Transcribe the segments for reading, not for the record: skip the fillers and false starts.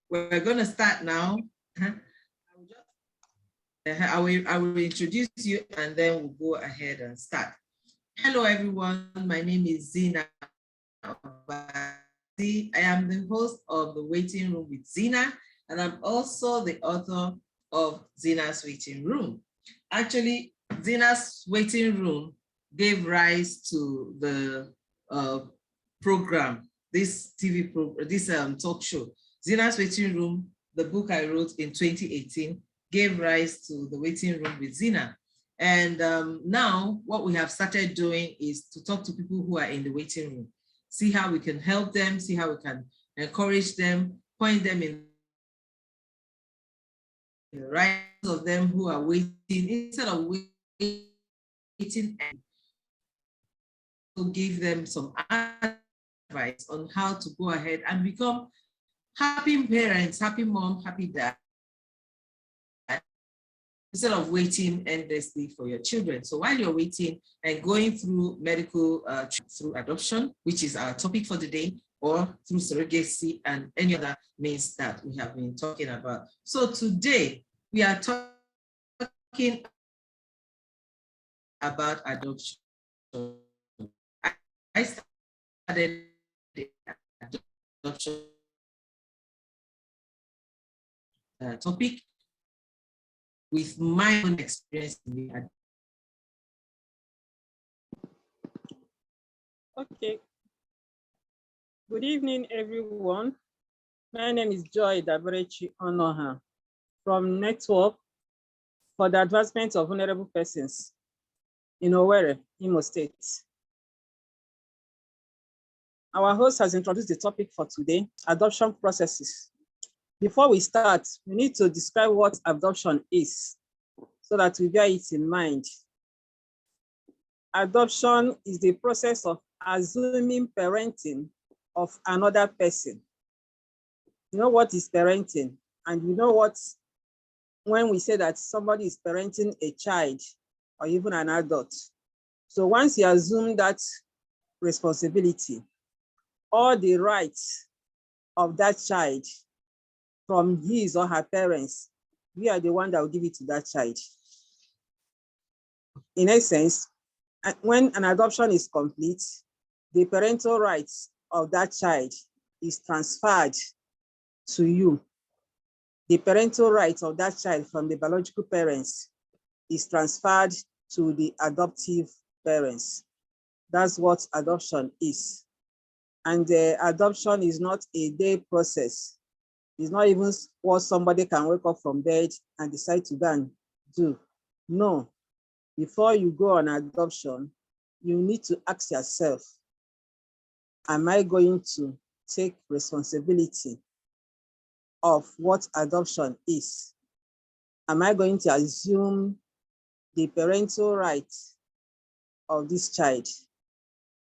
we're going to start now. I will introduce you and then we'll go ahead and start. Hello, everyone. My name is Zyna. I am the host of The Waiting Room with Zyna, and I'm also the author of Zyna's Waiting Room. Actually, Zyna's Waiting Room gave rise to the program, this TV program, this talk show. Zyna's Waiting Room, the book I wrote in 2018, gave rise to The Waiting Room with Zyna. And now what we have started doing is to talk to people who are in the waiting room, see how we can help them, see how we can encourage them, point them in the right of them who are waiting, instead of waiting, and to give them some advice on how to go ahead and become happy parents, happy mom, happy dad, instead of waiting endlessly for your children. So while you're waiting and going through medical, through adoption, which is our topic for the day, or through surrogacy and any other means that we have been talking about. So today we are talking about adoption. I started the adoption topic with my own experience in the adoption. Okay. Good evening, everyone. My name is Joy Dabarechi Onoha from Network for the Advancement of Vulnerable Persons in Owerri, Imo State. Our host has introduced the topic for today, adoption processes. Before we start, we need to describe what adoption is so that we bear it in mind. Adoption is the process of assuming parenting of another person. You know what is parenting? And you know what, when we say that somebody is parenting a child or even an adult. So once you assume that responsibility, all the rights of that child from his or her parents, we are the one that will give it to that child. In essence, when an adoption is complete, the parental rights of that child is transferred to you. The parental rights of that child from the biological parents is transferred to the adoptive parents. That's what adoption is. And adoption is not a day process. It's not even what somebody can wake up from bed and decide to go and do. No. Before you go on adoption, you need to ask yourself, am I going to take responsibility of what adoption is? Am I going to assume the parental rights of this child?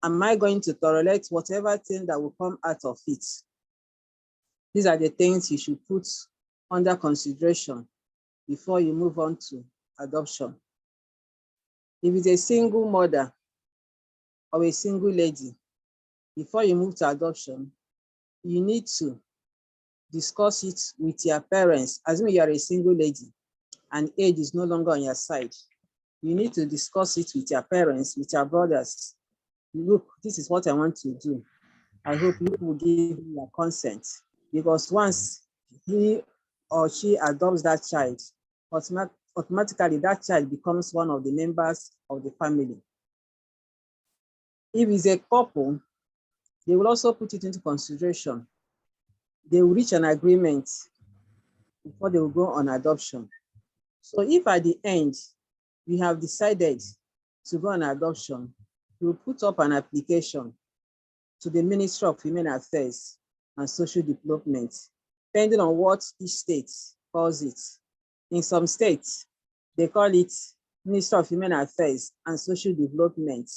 Am I going to tolerate whatever thing that will come out of it? These are the things you should put under consideration before you move on to adoption. If it's a single mother or a single lady, before you move to adoption, you need to discuss it with your parents. Assuming you are a single lady and age is no longer on your side, you need to discuss it with your parents, with your brothers. Look, this is what I want to do. I hope you will give me your consent. Because once he or she adopts that child, automatically that child becomes one of the members of the family. If it's a couple, they will also put it into consideration. They will reach an agreement before they will go on adoption. So if at the end, we have decided to go on adoption, we will put up an application to the Ministry of Women Affairs and Social Development, depending on what each state calls it. In some states, they call it Ministry of Women Affairs and Social Development,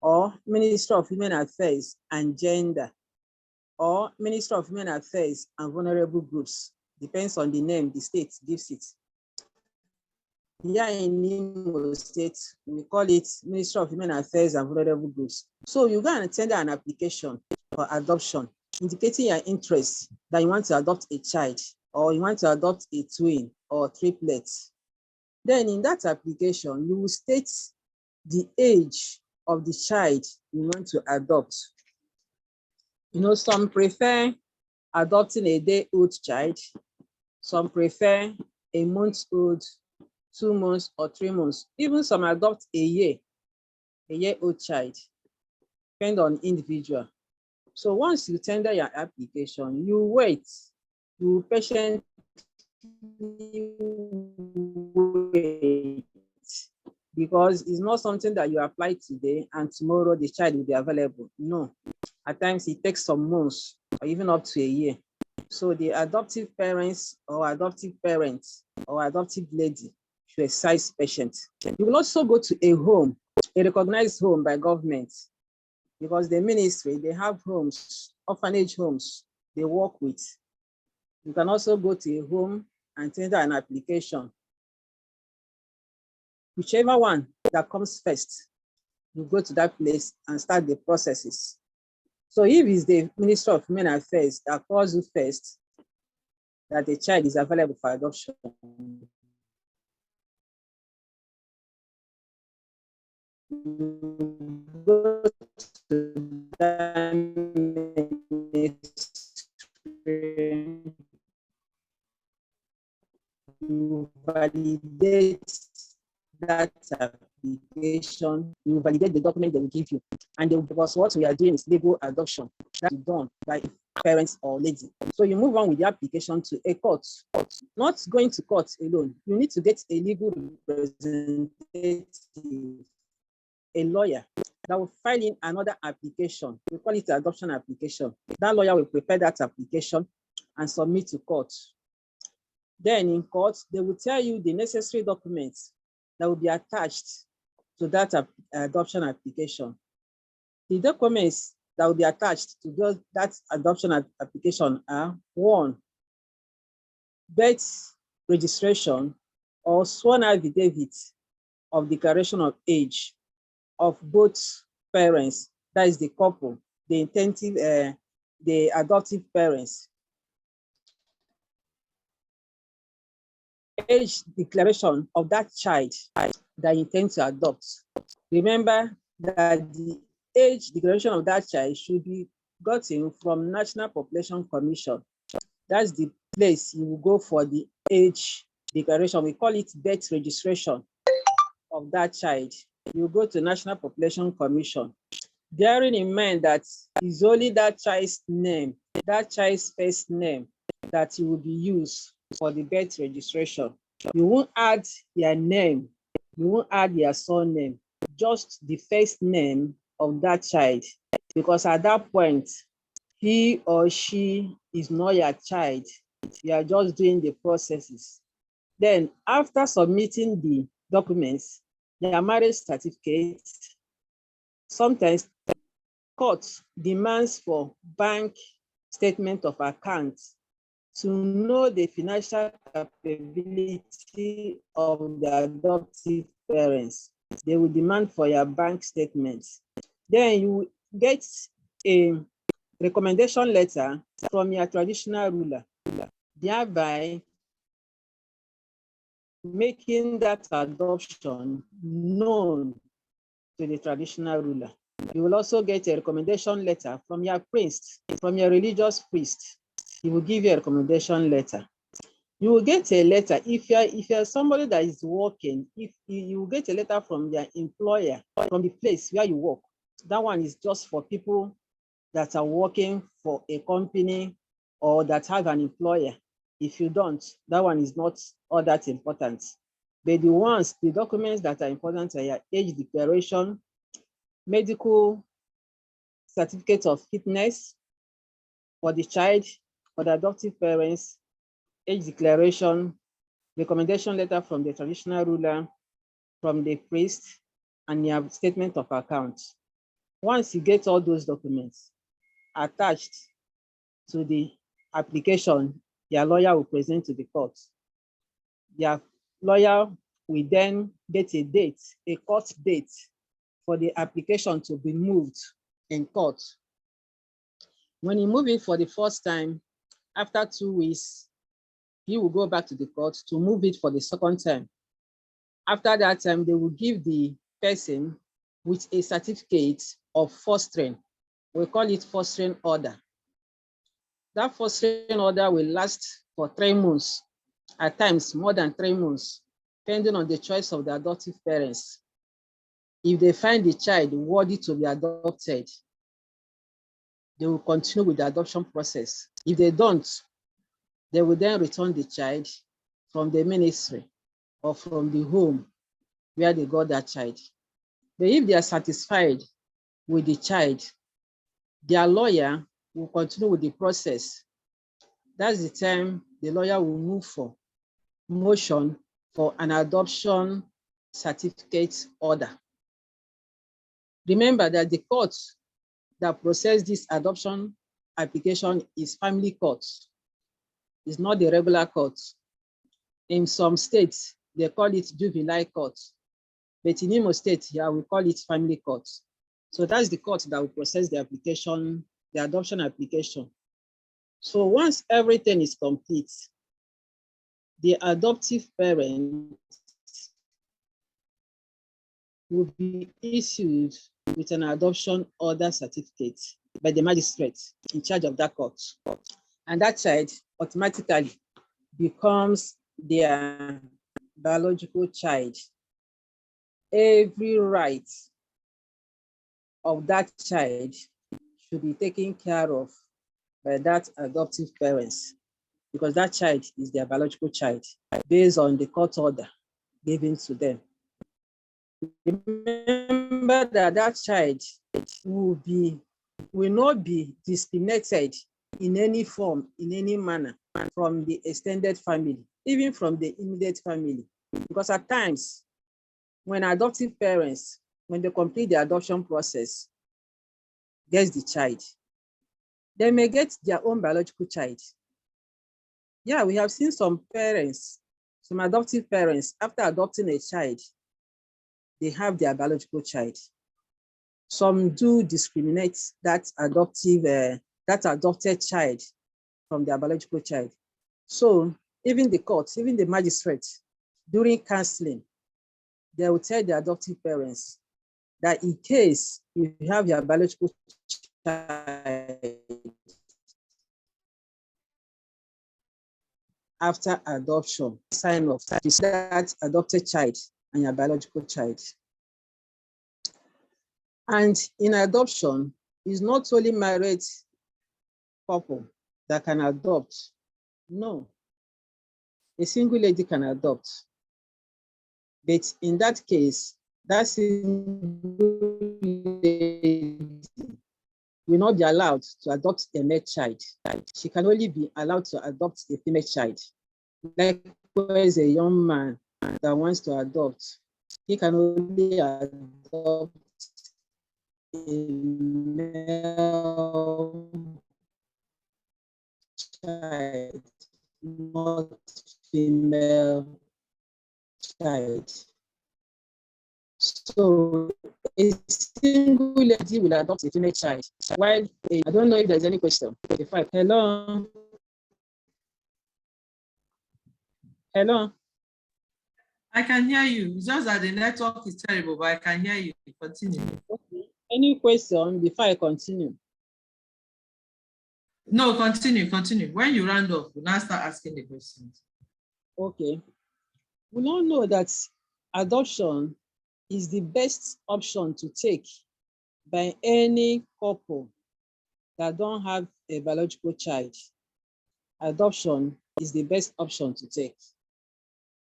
or Ministry of Women Affairs and Gender, or Ministry of Women Affairs and Vulnerable Groups. Depends on the name the state gives it. Here in Imo State, we call it Ministry of Women Affairs and Vulnerable Groups. So you go and send an application for adoption. indicating your interest that you want to adopt a child, or you want to adopt a twin or triplets. Then in that application, you will state the age of the child you want to adopt. You know, some prefer adopting a day-old child, some prefer a month-old, 2 months or 3 months. Even some adopt a year-old child, depend on individual. So once you tender your application, you wait, you patiently wait, because it's not something that you apply today and tomorrow the child will be available. No, at times it takes some months or even up to a year. So the adoptive parents or adoptive parents or adoptive lady should exercise patience. You will also go to a home, a recognized home by government, because the ministry, they have homes, orphanage homes they work with. You can also go to a home and tender an application. Whichever one that comes first, you go to that place and start the processes. So if it's the Ministry of Women Affairs that calls you first, that the child is available for adoption, you go to that ministry, you validate that application, you validate the document they will give you. And because what we are doing is legal adoption, that is done by parents or lady. So you move on with the application to a court. Not going to court alone. You need to get a legal representative, a lawyer that will file in another application. We call it an adoption application. That lawyer will prepare that application and submit to court. Then in court, they will tell you the necessary documents that will be attached to that adoption application. The documents that will be attached to that adoption application are: 1, birth registration or sworn affidavit of declaration of age of both parents, that is the couple, the intentive, the adoptive parents. Age declaration of that child that you intend to adopt. Remember that the age declaration of that child should be gotten from National Population Commission. That's the place you will go for the age declaration. We call it birth registration of that child. You go to National Population Commission, bearing in mind that it's only that child's name, that child's first name, that will be used for the birth registration. You won't add your name, you won't add your surname, just the first name of that child, because at that point, he or she is not your child. You are just doing the processes. Then after submitting the documents, their marriage certificate, sometimes court demands for bank statement of account to know the financial capability of the adoptive parents. They will demand for your bank statements. Then you get a recommendation letter from your traditional ruler, thereby making that adoption known to the traditional ruler. You will also get a recommendation letter from your priest, from your religious priest. He will give you a recommendation letter. You will get a letter if you're somebody that is working. If you will get a letter from your employer, from the place where you work. That one is just for people that are working for a company or that have an employer. If you don't, that one is not all that important. But the documents that are important are your age declaration, medical certificate of fitness for the child, for the adoptive parents, age declaration, recommendation letter from the traditional ruler, from the priest, and your statement of account. Once you get all those documents attached to the application, your lawyer will present to the court. Your lawyer will then get a date, a court date, for the application to be moved in court. When he move it for the first time, after 2 weeks, he will go back to the court to move it for the second time. After that time, they will give the person with a certificate of fostering. We call it fostering order. That fostering order will last for 3 months, at times more than 3 months, depending on the choice of the adoptive parents. If they find the child worthy to be adopted, they will continue with the adoption process. If they don't, they will then return the child from the ministry or from the home where they got that child. But if they are satisfied with the child, their lawyer will continue with the process. That's the time the lawyer will move for motion for an adoption certificate order. Remember that the court that process this adoption application is family court. It's not the regular court. In some states, they call it juvenile court. But in Imo State here, we call it family court. So that's the court that will process the application, the adoption application. So once everything is complete, the adoptive parent will be issued with an adoption order certificate by the magistrate in charge of that court. And that child automatically becomes their biological child. Every right of that child should be taken care of by that adoptive parents, because that child is their biological child based on the court order given to them. Remember that that child will not be discriminated in any form, in any manner from the extended family, even from the immediate family. Because at times, when adoptive parents, when they complete the adoption process, gets the child, they may get their own biological child. Yeah, we have seen some parents, some adoptive parents, after adopting a child, they have their biological child. Some do discriminate that adopted child from their biological child. So even the courts, even the magistrates, during counseling, they will tell the adoptive parents that in case you have your biological child after adoption, sign off that adopted child and your biological child. And in adoption, it's not only married couple that can adopt. No, a single lady can adopt. But in that case, that single lady will not be allowed to adopt a male child. She can only be allowed to adopt a female child. Likewise, a young man that wants to adopt, he can only adopt a male child, not female child. So a single lady will adopt a female child. While I don't know if there's any question. Hello. Hello. I can hear you. It's just that the network is terrible, but I can hear you. Continue. Okay. Any question before I continue? No, continue. When you round off, we'll now start asking the questions. Okay. We all know that adoption is the best option to take by any couple that don't have a biological child. Adoption is the best option to take.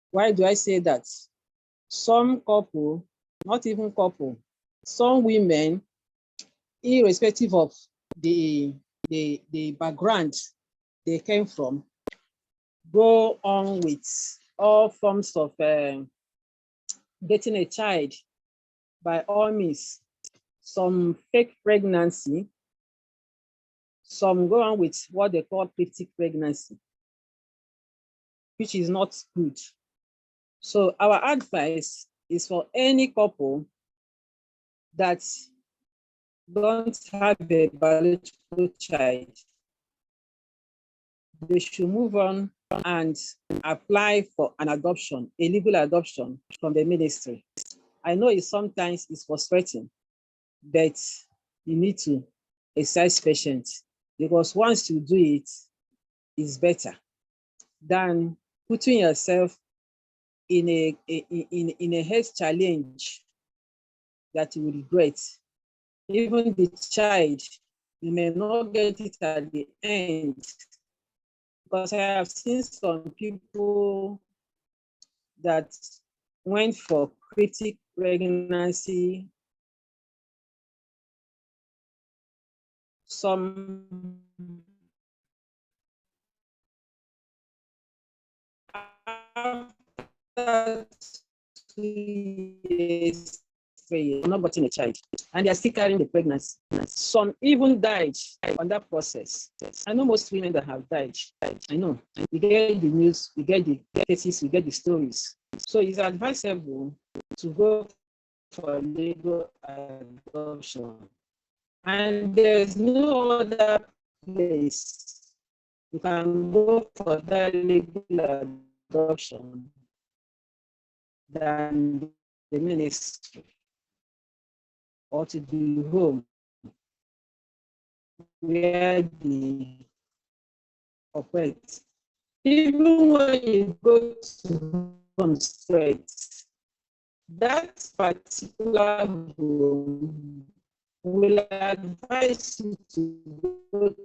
Why do I say that? Some couple, not even couple, some women, irrespective of the background they came from, go on with all forms of getting a child by all means. Some fake pregnancy, some go on with what they call cryptic pregnancy, which is not good. So our advice is for any couple that don't have a biological child, they should move on and apply for an adoption, a legal adoption from the ministry. I know sometimes it's frustrating, but you need to exercise patience, because once you do it, it's better than putting yourself in a health challenge that you will regret. Even the child, you may not get it at the end, because I have seen some people that went for critical pregnancy, some after 2 years, 3 years, not gotten a child, and they are still carrying the pregnancy. Some even died on that process. I know most women that have died. I know. We get the news, we get the cases, we get the stories. So it's advisable to go for legal adoption. And there's no other place you can go for that legal adoption than the ministry or to the home where the operate. Even when you go to home straight, that particular home will advise you to go to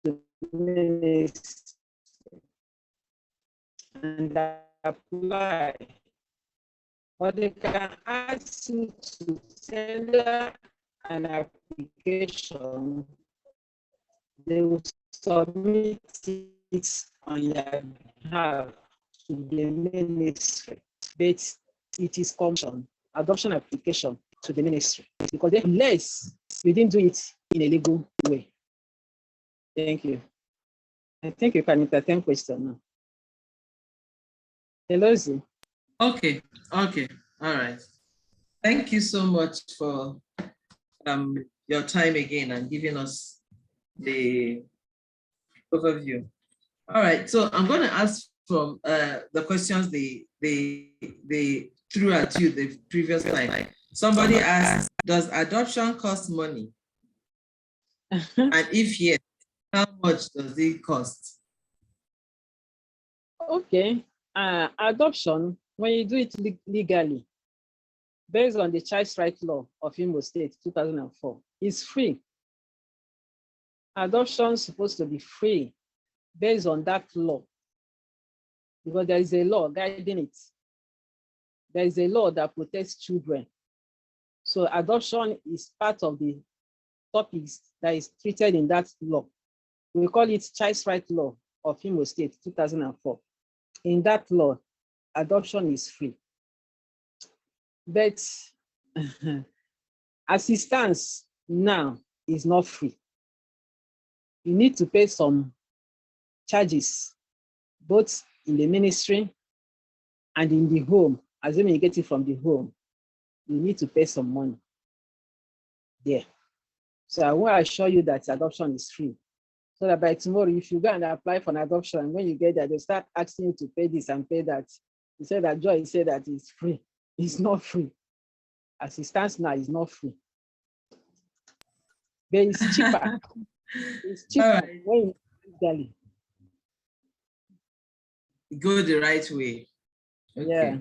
the ministry and apply, or they can ask you to send an application. They will submit it on your behalf to the ministry, but it is commission, adoption application to the ministry, because unless you didn't do it in a legal way. Thank you. I think you can entertain question now. Hello, Z. Okay, okay, all right. Thank you so much for your time again and giving us the overview. All right, so I'm going to ask from the questions they threw at you the previous time. Somebody asked, does adoption cost money? And if yes, how much does it cost? Okay, adoption, when you do it legally, based on the Child Rights Law of Imo State, 2004, is free. Adoption is supposed to be free based on that law, because there is a law guiding it. There is a law that protects children. So adoption is part of the topics that is treated in that law. We call it Child Rights Law of Imo State, 2004. In that law, adoption is free. But assistance now is not free. You need to pay some charges, both in the ministry and in the home. Assuming you get it from the home, you need to pay some money there. So I want to assure you that adoption is free. So that by tomorrow, if you go and apply for an adoption, when you get there, they start asking you to pay this and pay that. You say that Joy said that it's free. It's not free. As it stands now, it's not free. But it's cheaper. It's cheaper when you legally go the right way. Okay. Yeah.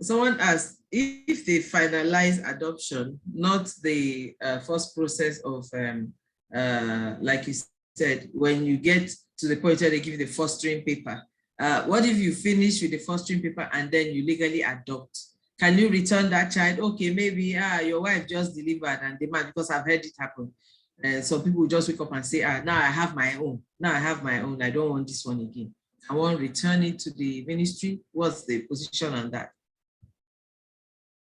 Someone asked, if they finalize adoption, not the first process of, like you said, when you get to the point where they give you the fostering paper, what if you finish with the fostering paper and then you legally adopt? Can you return that child? Okay, maybe your wife just delivered and demand, because I've heard it happen. And so people just wake up and say, now I have my own. Now I have my own. I don't want this one again. I want to return it to the ministry. What's the position on that?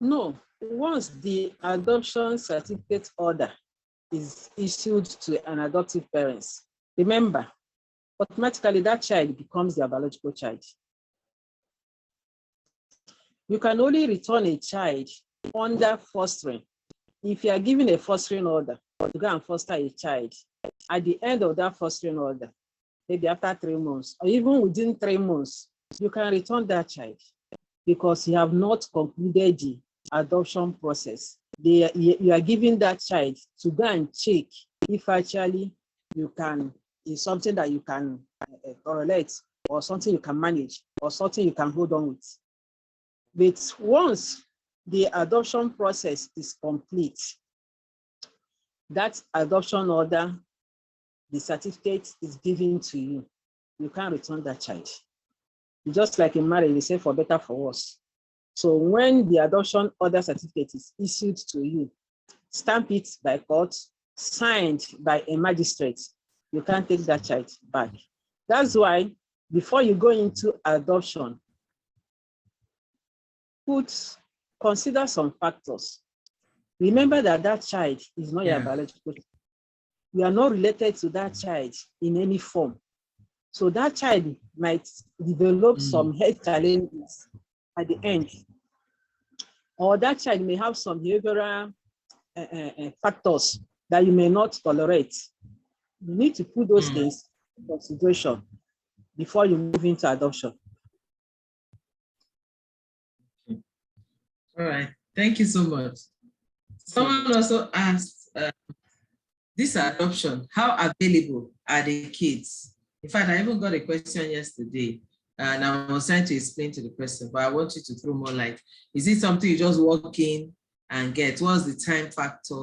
No, once the adoption certificate order is issued to an adoptive parents, remember, automatically that child becomes their biological child. You can only return a child under fostering. If you are given a fostering order to go and foster a child, at the end of that fostering order, maybe after 3 months, or even within 3 months, you can return that child because you have not concluded the adoption process. You are giving that child to go and check if actually is something that you can correlate, or something you can manage, or something you can hold on with. But once the adoption process is complete, that adoption order, the certificate is given to you. You can't return that child. Just like in marriage, they say for better, for worse. So when the adoption order certificate is issued to you, stamp it by court, signed by a magistrate, you can't take that child back. That's why before you go into adoption, consider some factors. Remember that that child is not your biological child. You are not related to that child in any form. So that child might develop some health challenges at the end. Or that child may have some behavioral factors that you may not tolerate. You need to put those things in consideration before you move into adoption. All right, thank you so much. Someone also asked, this adoption, how available are the kids? In fact, I even got a question yesterday, and I was trying to explain to the person, but I want you to throw more light. Is it something you just walk in and get? What's the time factor?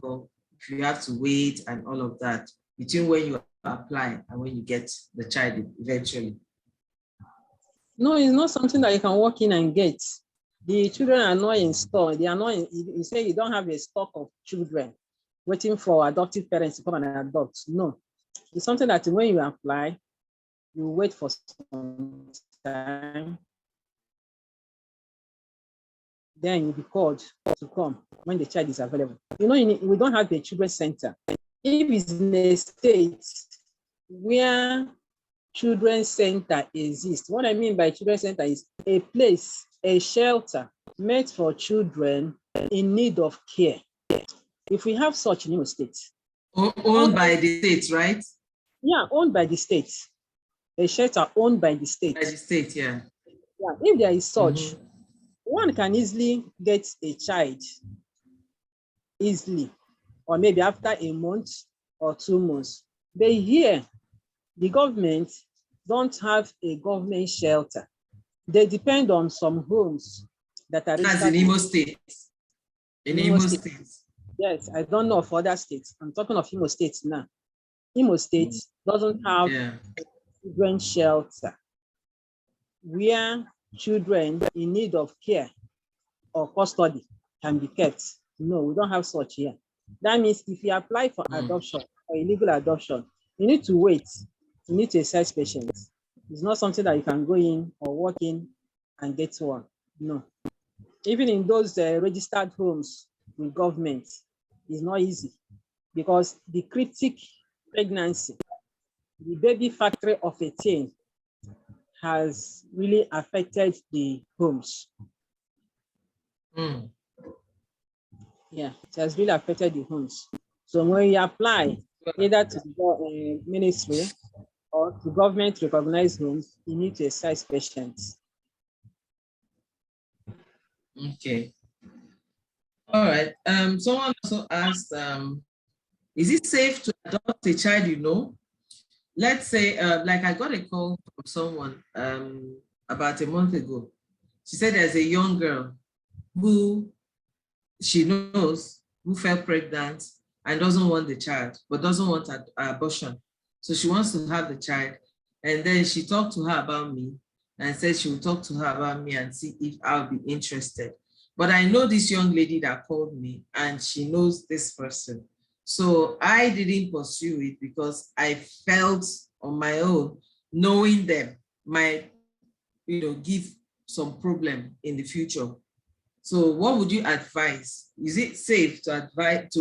If you have to wait and all of that between when you apply and when you get the child eventually? No, it's not something that you can walk in and get. The children are not in store. They are not in, you say you don't have a stock of children waiting for adoptive parents to come and adopt. No, it's something that when you apply, you wait for some time, then you'll be called to come when the child is available. You know, we don't have a children's center. If it's in a state where children's center exists, what I mean by children's center is a place, a shelter meant for children in need of care. If we have such in Imo State. Owned by the state, right? Yeah, owned by the state. A shelter owned by the state. By the state, yeah. Yeah, if there is such, one can easily get a child easily, or maybe after a month or 2 months. But here, the government don't have a government shelter. They depend on some homes that are That's in Imo State. In Imo State. Yes, I don't know of other states. I'm talking of Imo State now. Imo State doesn't have a children shelter where children in need of care or custody can be kept. No, we don't have such here. That means if you apply for adoption or illegal adoption, you need to wait. You need to assess patients. It's not something that you can go in or walk in and get one. No. Even in those registered homes with government, it's not easy because the cryptic pregnancy, the baby factory of a teen, has really affected the homes. Yeah, it has really affected the homes. So when you apply either to the ministry or to government recognized homes, you need to assess patients. Okay. All right. Someone also asked, is it safe to adopt a child you know? Let's say, like I got a call from someone about a month ago. She said there's a young girl who she knows who fell pregnant and doesn't want the child, but doesn't want an abortion. So she wants to have the child. And then she talked to her about me and said she will talk to her about me and see if I'll be interested. But I know this young lady that called me and she knows this person. So I didn't pursue it because I felt on my own, knowing them might, give some problem in the future. So what would you advise? Is it safe to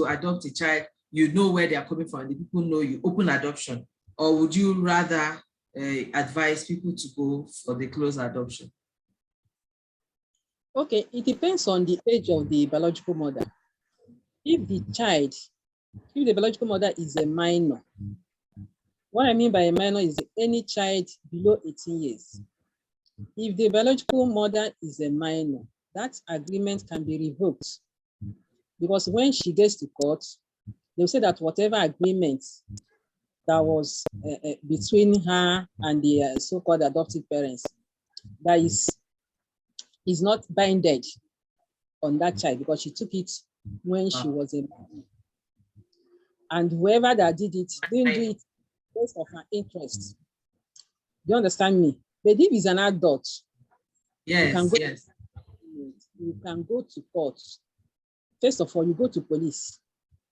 adopt a child, you know where they are coming from, and the people know you, open adoption? Or would you rather advise people to go for the closed adoption? Okay, it depends on the age of the biological mother. If the biological mother is a minor, what I mean by a minor is any child below 18 years. If the biological mother is a minor, that agreement can be revoked, because when she gets to court, they'll say that whatever agreement that was between her and the so-called adoptive parents, that is not binded on that child, because she took it when she was a minor. And whoever that did it didn't do it based on her interest. Do you understand me? But if he's an adult, Yes, you can go to court. First of all, you go to police.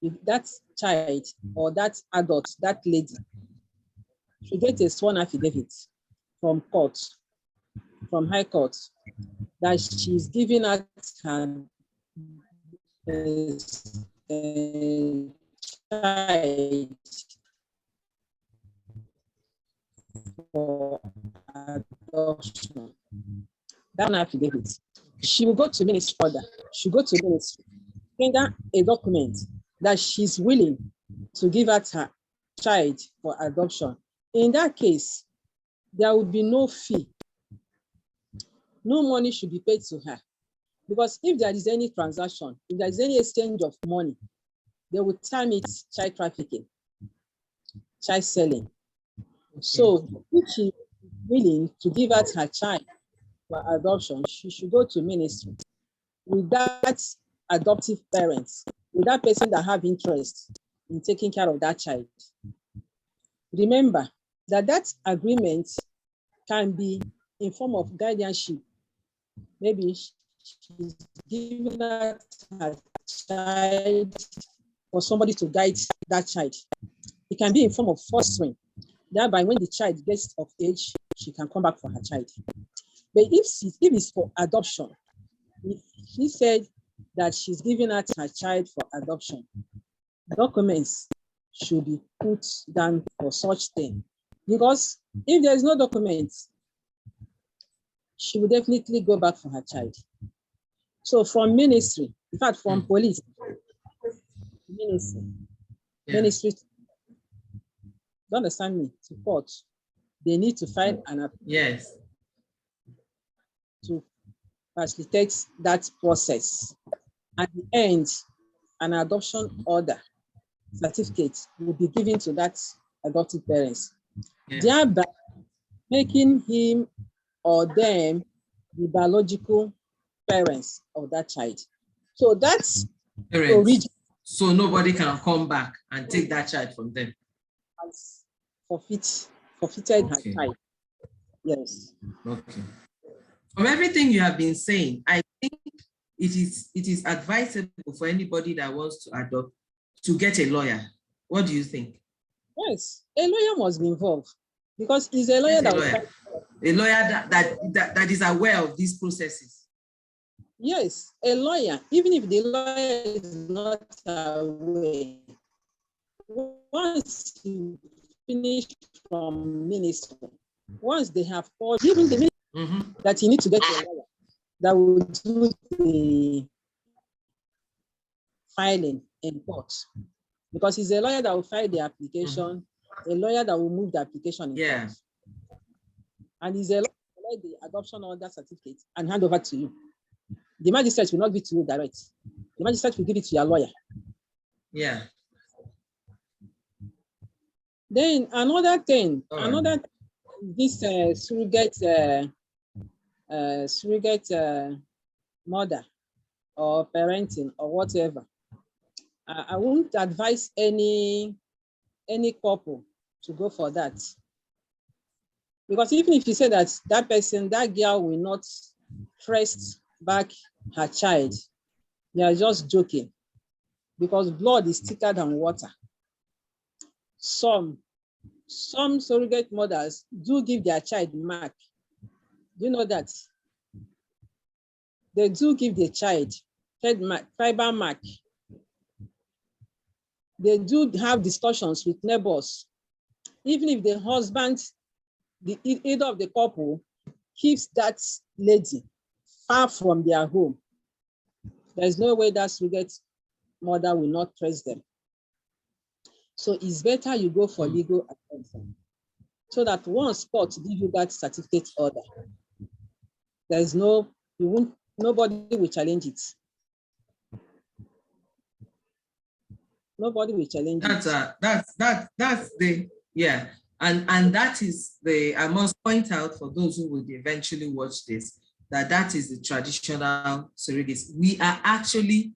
If that child or that adult, that lady, she gets a sworn affidavit from court, from high court, that she's giving out her child for adoption. That affidavit. She will go to ministry order. She will go to ministry, tender a document that she's willing to give out her child for adoption. In that case, there will be no fee. No money should be paid to her. Because if there is any transaction, if there is any exchange of money, they will term it child trafficking, child selling. So if she is willing to give out her child for adoption, she should go to ministry with that adoptive parents, with that person that have interest in taking care of that child. Remember that agreement can be in form of guardianship. Maybe she's giving out her child for somebody to guide that child. It can be in form of fostering. Thereby, when the child gets of age, she can come back for her child. But if it's for adoption, if she said that she's giving out her child for adoption, documents should be put down for such thing. Because if there's no documents, she will definitely go back for her child. So from ministry, in fact, from police, ministry, don't understand me, to court, they need to file an application to facilitate that process. At the end, an adoption order certificate will be given to that adoptive parents, thereby making him or them the biological parents of that child. So that's parents. So nobody can come back and take that child from them. Has forfeited her child. Yes. Okay. From everything you have been saying, I think it is advisable for anybody that wants to adopt to get a lawyer. What do you think? Yes, a lawyer must be involved, because he's a lawyer that is aware of these processes. Yes, a lawyer, even if the lawyer is not aware, once you finish from ministry, once they have called, even the ministry, that you need to get a lawyer that will do the filing in court, because he's a lawyer that will file the application, a lawyer that will move the application in court, and he's a lawyer that will write the adoption order certificate and hand over to you. The magistrate will not give it to you direct. The magistrate will give it to your lawyer. Yeah. Then another thing, this surrogate mother or parenting or whatever. I won't advise any couple to go for that, because even if you say that that girl will not trust back her child, they are just joking, because blood is thicker than water. Some surrogate mothers do give their child mark. Do you know that? They do give their child tribal mark. They do have discussions with neighbors. Even if the husband, either of the couple, keeps that lady far from their home, there's no way that surrogate mother will not trust them. So it's better you go for legal advice, so that once court give you that certificate order, there's no, you won't, nobody will challenge it. Nobody will challenge it. That's the, yeah. And that is the, I must point out for those who would eventually watch this, that is the traditional surrogacy. We are actually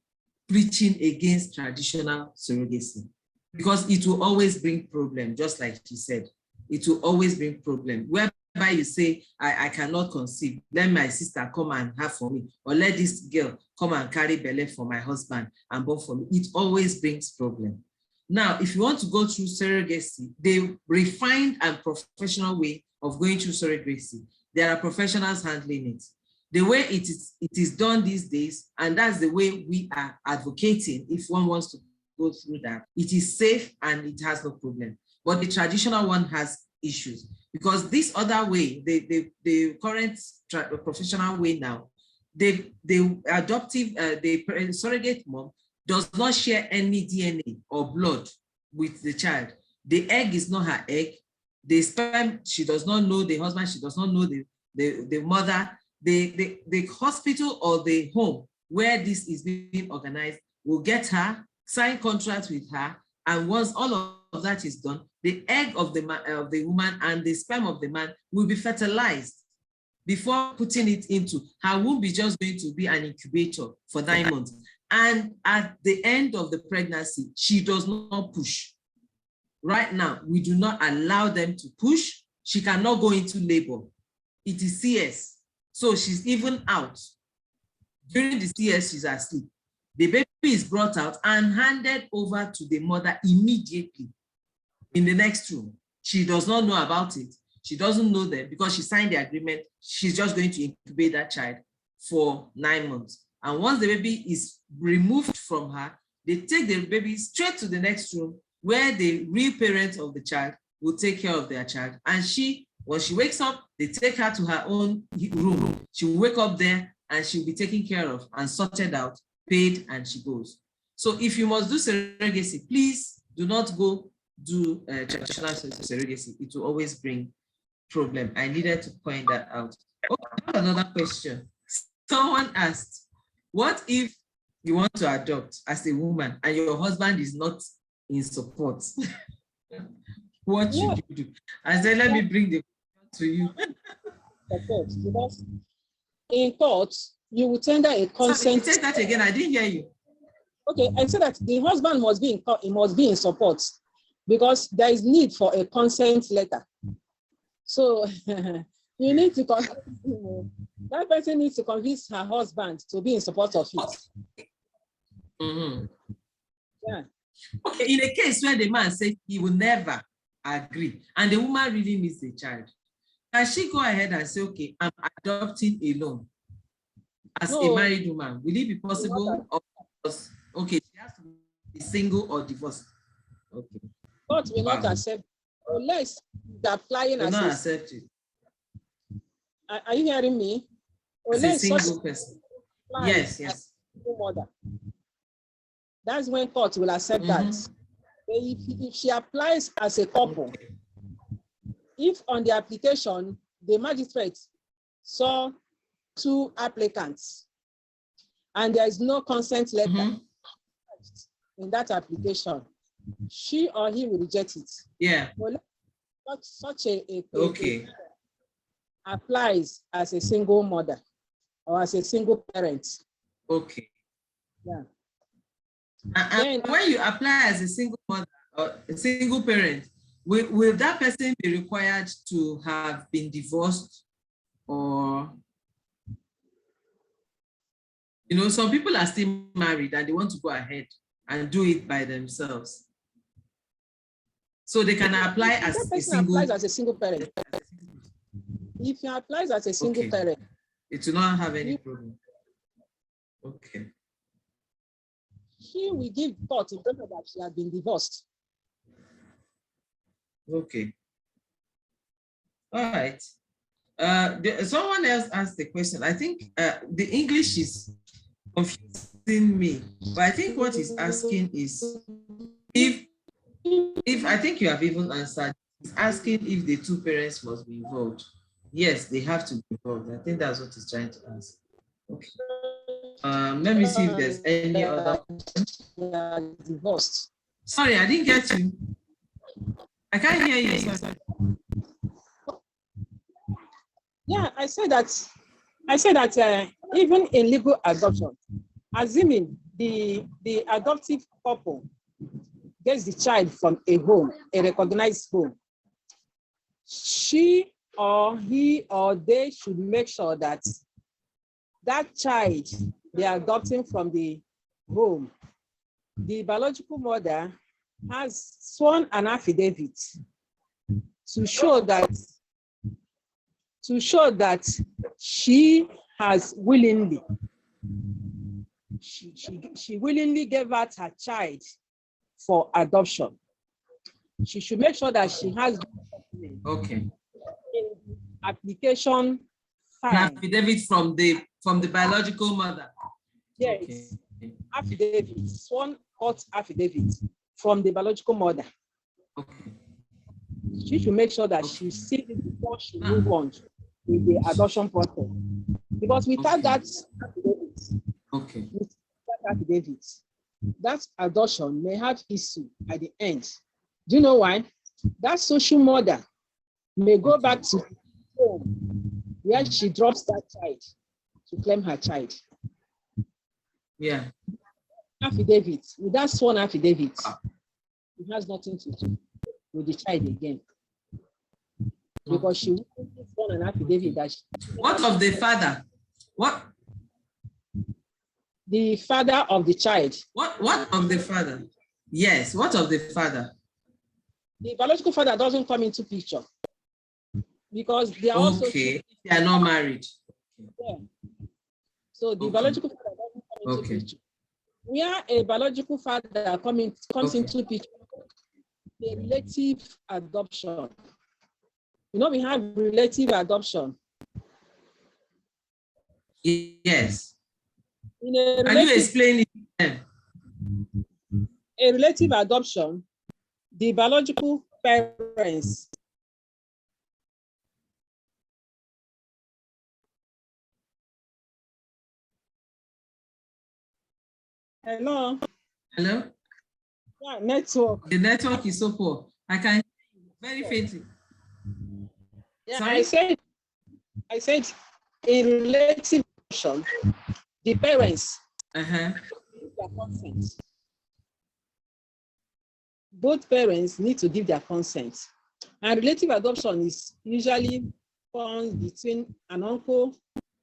preaching against traditional surrogacy because it will always bring problem, just like you said. It will always bring problem. Whereby you say, I cannot conceive, let my sister come and have for me, or let this girl come and carry belly for my husband and born for me. It always brings problem. Now, if you want to go through surrogacy, the refined and professional way of going through surrogacy, there are professionals handling it. The way it is done these days, and that's the way we are advocating, if one wants to go through that, it is safe and it has no problem. But the traditional one has issues, because this other way, the current professional way now, the adoptive, the surrogate mom does not share any DNA or blood with the child. The egg is not her egg. The sperm, she does not know the husband, she does not know the mother. The hospital or the home where this is being organized will get her, sign contracts with her, and once all of that is done, the egg of the woman and the sperm of the man will be fertilized before putting it into her womb. Be just going to be an incubator for 9 months. And at the end of the pregnancy, she does not push. Right now, we do not allow them to push. She cannot go into labor. It is CS. So she's even out. During the CS, she's asleep. The baby is brought out and handed over to the mother immediately in the next room. She does not know about it. She doesn't know them because she signed the agreement. She's just going to incubate that child for 9 months. And once the baby is removed from her, they take the baby straight to the next room where the real parents of the child will take care of their child. And she, when she wakes up, they take her to her own room. She will wake up there and she'll be taken care of and sorted out, paid, and she goes. So if you must do surrogacy, please do not go do traditional surrogacy. It will always bring problem. I needed to point that out. Okay, I have another question. Someone asked, what if you want to adopt as a woman and your husband is not in support? What should you do? I said, let me bring the question to you. Because in court, you will tender a consent. Say that again, I didn't hear you. Okay, I said that the husband must be in support because there is need for a consent letter. So you need to, that person needs to convince her husband to be in support of it. Mm-hmm. Yeah. Okay, in a case where the man says he will never agree and the woman really needs the child, can she go ahead and say, okay, I'm adopting alone as a married woman? Will it be possible? Okay, she has to be single or divorced. Okay. God will not accept unless they're applying as not accept it. Are you hearing me? As a single person. Yes, yes. Mother. That's when court will accept that. If she applies as a couple, if on the application, the magistrate saw 2 applicants and there is no consent letter in that application, she or he will reject it. Yeah. Well, such a applies as a single mother or as a single parent. Okay. Yeah. And when you apply as a single mother or a single parent, will that person be required to have been divorced? Or, you know, some people are still married and they want to go ahead and do it by themselves. So they can apply as a single. Applies as a single parent. If he applies as a single parent, it will not have any problem. Okay. She will give court impression that she has been divorced. Okay. All right. Someone else asked the question. I think the English is confusing me, but I think what he's asking is if I think you have even answered. He's asking if the two parents must be involved. Yes, they have to be involved. I think that's what he's trying to ask. Okay. Let me see if there's any other. Divorced. Sorry, I didn't get you. I can't hear you. Sorry. Yeah, I said that even in legal adoption, assuming the adoptive couple gets the child from a home, a recognized home, she or he or they should make sure that that child they are adopting from the home, the biological mother has sworn an affidavit to show that she has willingly, she willingly gave out her child for adoption. She should make sure that she has Okay. application An affidavit from the biological mother. Yes. Okay. Affidavit, sworn court affidavit from the biological mother. Okay. She should make sure that she sees it before she moves on with the adoption process. Because without that affidavit, that adoption may have issue at the end. Do you know why? That social mother may go back to home where she drops that child to claim her child. Yeah. Affidavit, with that sworn affidavit, it has nothing to do with the child again. Because she sworn an affidavit that what of the father? What? The father of the child. What of the father? Yes, what of the father? The biological father doesn't come into picture because they are also they are not married. Yeah. So the biological father doesn't come into picture. Where a biological father comes into picture, the relative adoption. You know, we have relative adoption. Yes. Can you explain it? A relative adoption, the biological parents Hello. Hello. Yeah, network. The network is so poor. I can hear you very faintly. Yeah, sorry? I said in relative adoption, the parents give their consent. Both parents need to give their consent. And relative adoption is usually found between an uncle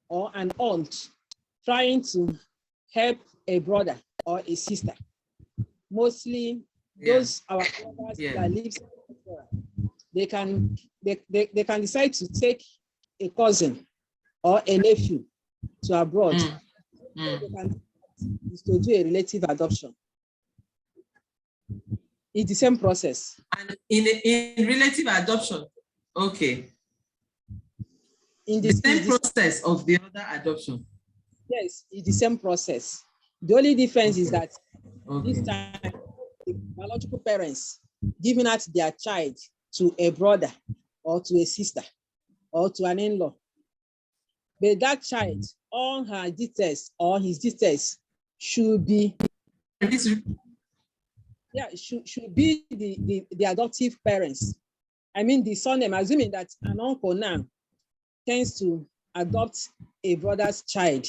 or an aunt trying to help a brother or a sister. Mostly those our brothers that live, they can decide to take a cousin or a nephew to abroad. They can to do a relative adoption. It's the same process. And in relative adoption, in the same process of the other adoption. Yes, it's the same process. The only difference is that this time the biological parents giving out their child to a brother or to a sister or to an in-law. But that child, all her details or his details should be should be the adoptive parents. I mean the surname, assuming that an uncle now tends to adopt a brother's child,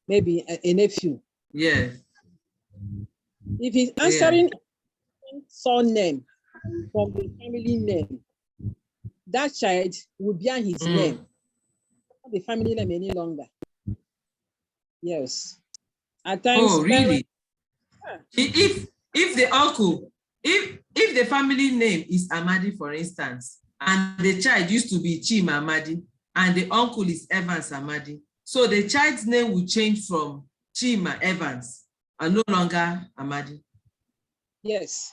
maybe a nephew. Yeah. If he's answering surname from the family name, that child will bear his name, not the family name any longer. Yes. At times. Oh, really? If the uncle, if the family name is Amadi, for instance, and the child used to be Chima Amadi, and the uncle is Evans Amadi, so the child's name will change from Chima Evans and no longer Amadi. Yes.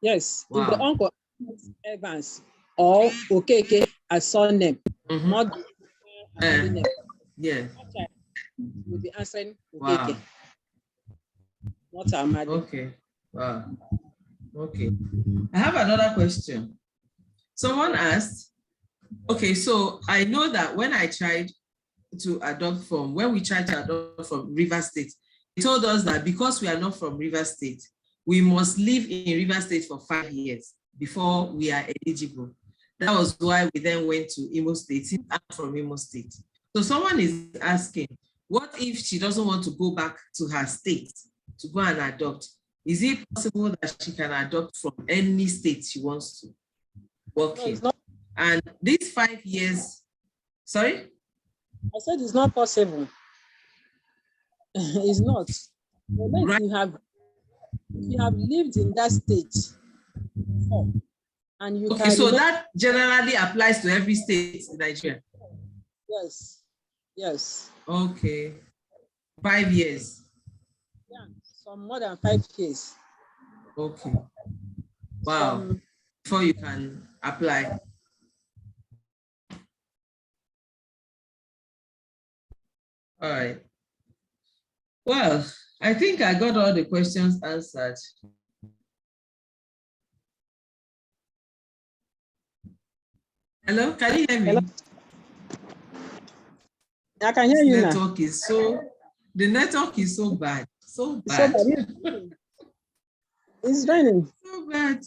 Yes. Wow. If the uncle is Evans or Okeke, a surname, Mhm. not the family name. Yeah. That child will be answering Wow. Okeke, not Amadi. Okay. Wow. Okay. I have another question. Someone asked, okay, so I know that when I tried to adopt from, when we tried to adopt from River State, they told us that because we are not from River State, we must live in River State for 5 years before we are eligible. That was why we then went to Imo State. I'm from Imo State. So someone is asking, what if she doesn't want to go back to her state to go and adopt? Is it possible that she can adopt from any state she wants to work No, in? it's not. And these 5 years, sorry? I said it's not possible. It's not. Unless Right. if you have lived in that state before, and you Okay, can so remember. that generally applies to every state in Nigeria. Yes, yes. Okay, 5 years. Yeah, some more than 5 years. Okay, wow. Before you can apply. All right. Well, I think I got all the questions answered. Hello, can you hear me? Hello? I can hear you now. The network is so bad, so So bad. It's raining. So bad.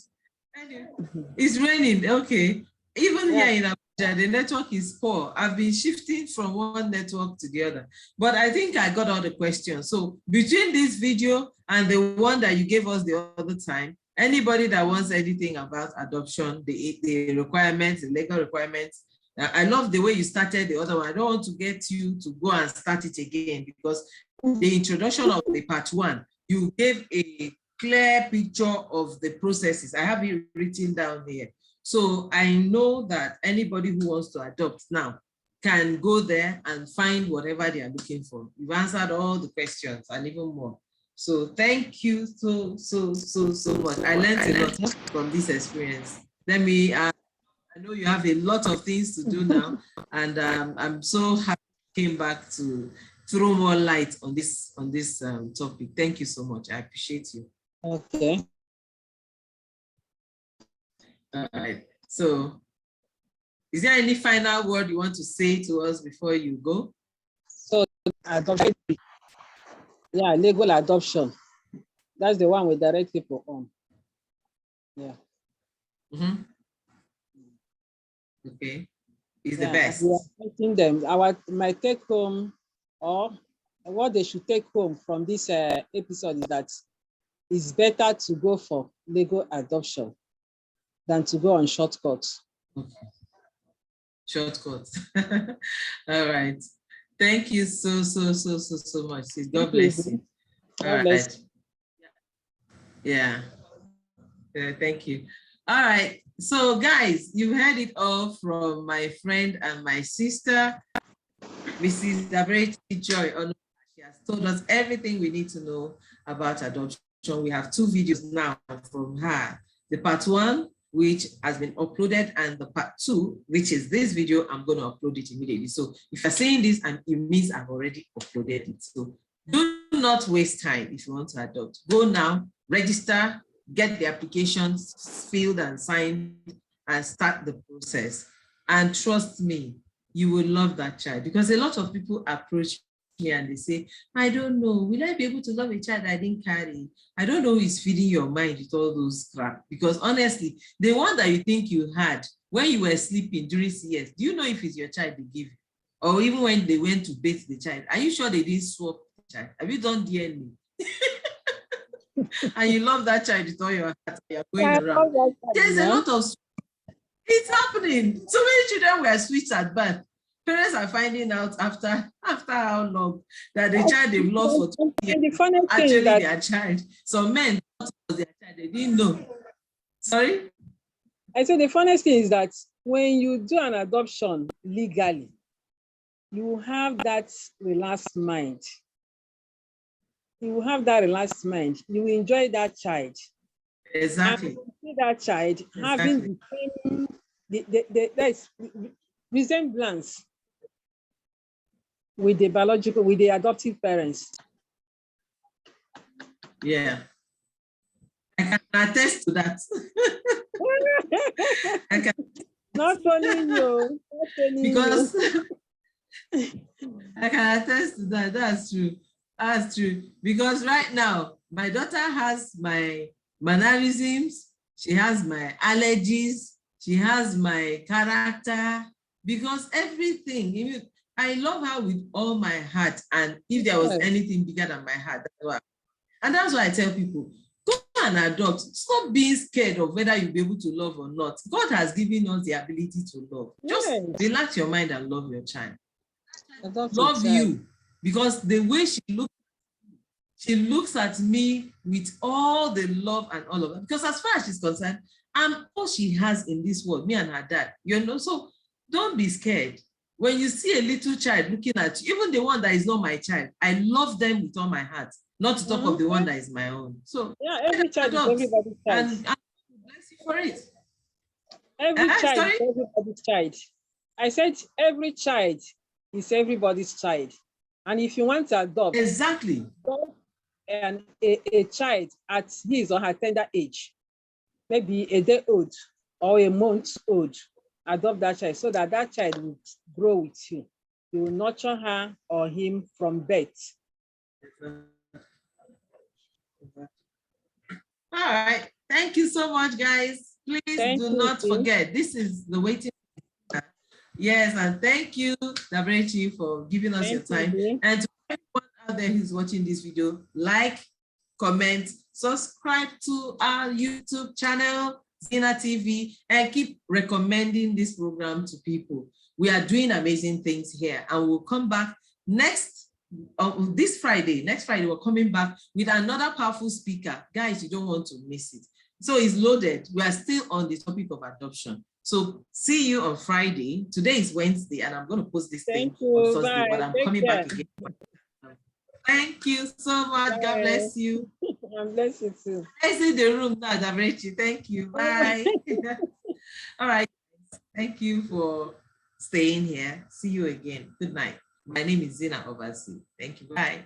It's raining, okay. Even here in Abuja, the network is poor. I've been shifting from one network to the other, but I think I got all the questions. So between this video and the one that you gave us the other time, anybody that wants anything about adoption, the requirements, the legal requirements, I love the way you started the other one. I don't want to get you to go and start it again, because the introduction of the part 1, you gave a clear picture of the processes. I have it written down here. So I know that anybody who wants to adopt now can go there and find whatever they are looking for. You've answered all the questions and even more. So thank you so much. I learned a lot from this experience. I know you have a lot of things to do now, and I'm so happy you came back to throw more light on this topic. Thank you so much. I appreciate you. Okay. All right. So, is there any final word you want to say to us before you go? So, adoption. Yeah, legal adoption. That's the one we direct people on. Yeah. Mm-hmm. Okay. It's the Yeah, best. we are teaching them. My take home, or what they should take home from this episode, is that it's better to go for legal adoption than to go on shortcuts. Okay. Shortcuts. All right. Thank you so much. God bless you. All right. Yeah. Thank you. All right. So guys, you heard it all from my friend and my sister, Mrs. Dabreti Joy. She has told us everything we need to know about adoption. We have 2 videos now from her. The part 1, which has been uploaded, and the part 2, which is this video. I'm going to upload it immediately. So if you're saying this, and it means I've already uploaded it. So do not waste time if you want to adopt. Go now, register, get the applications filled and signed, and start the process. And trust me, you will love that child, because a lot of people approach me and they say, I don't know, will I be able to love a child I didn't carry? I don't know who is feeding your mind with all those crap, because honestly, the one that you think you had when you were sleeping during CS, do you know if it's your child they give you? Or even when they went to bathe the child, are you sure they didn't swap the child? Have you done DNA? And you love that child with all your heart, you're going around. There's a lot of, it's happening. So many children were switched at birth. Parents are finding out after how long that the child they've lost for 2 years actually their child. Some men thought it was their child, they didn't know. Sorry? I say the funniest thing is that when you do an adoption legally, you have that relaxed mind. You will have that relaxed mind. You will enjoy that child. Exactly. And you see that child having the same there's resemblance with the biological, with the adoptive parents. Yeah. I can attest to that. I can, Not only you, not only because you. I can attest to that. That's true. That's true. Because right now, my daughter has my mannerisms, she has my allergies, she has my character, because everything, even I love her with all my heart. And if there was anything bigger than my heart, that's why I tell people, go and adopt. Stop being scared of whether you'll be able to love or not. God has given us the ability to love. Just relax your mind and love your child. Love you, because the way she looks at me with all the love and all of that. Because as far as she's concerned, I'm all she has in this world, me and her dad. You know, so don't be scared. When you see a little child looking at you, even the one that is not my child, I love them with all my heart, not to talk of the one that is my own. So yeah, every child is everybody's child. And I bless you for it. Every child is everybody's child. I said every child is everybody's child. And if you want to adopt, exactly, and a child at his or her tender age, maybe a day old or a month old, adopt that child so that that child will grow with you. You will nurture her or him from birth. All right. Thank you so much, guys. Please do not forget, this is the waiting. Yes, and thank you, Dabrechi, for giving us your time. And to everyone out there who's watching this video, like, comment, subscribe to our YouTube channel, Zyna TV, and keep recommending this program to people. We are doing amazing things here, and we'll come back next Friday. Next Friday, we're coming back with another powerful speaker. Guys, you don't want to miss it. So it's loaded. We are still on the topic of adoption. So see you on Friday. Today is Wednesday, and I'm going to post this thing on Thursday, but I'm coming back again. Thank you so much. Bye. God bless you. God bless you too. I see the room now, Dabrechi. Thank you. Bye. All right. Thank you for staying here. See you again. Good night. My name is Zyna Ovasi. Thank you. Bye.